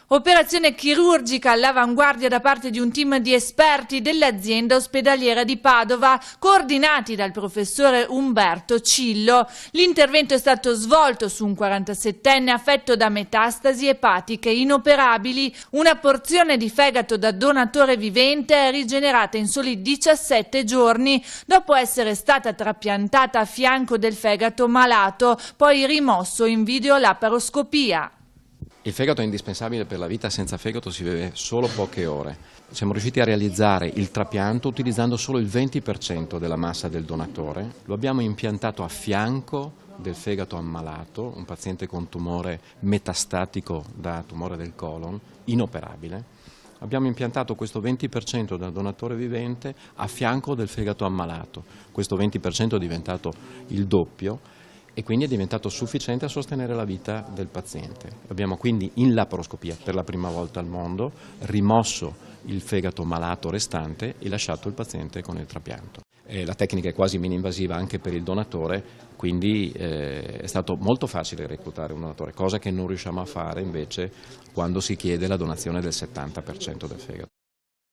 Operazione chirurgica all'avanguardia da parte di un team di esperti dell'azienda ospedaliera di Padova, coordinati dal professore Umberto Cillo. L'intervento è stato svolto su un 47enne affetto da metastasi epatiche inoperabili. Una porzione di fegato da donatore vivente è rigenerata in soli 17 giorni, dopo essere stata trapiantata a fianco del fegato malato, poi rimosso in videolaparoscopia. Il fegato è indispensabile per la vita, senza fegato si vive solo poche ore. Siamo riusciti a realizzare il trapianto utilizzando solo il 20% della massa del donatore. Lo abbiamo impiantato a fianco del fegato ammalato, un paziente con tumore metastatico da tumore del colon, inoperabile. Abbiamo impiantato questo 20% del donatore vivente a fianco del fegato ammalato. Questo 20% è diventato il doppio e quindi è diventato sufficiente a sostenere la vita del paziente. Abbiamo quindi in laparoscopia, per la prima volta al mondo, rimosso il fegato malato restante e lasciato il paziente con il trapianto. La tecnica è quasi mini-invasiva anche per il donatore, quindi è stato molto facile reclutare un donatore, cosa che non riusciamo a fare invece quando si chiede la donazione del 70% del fegato.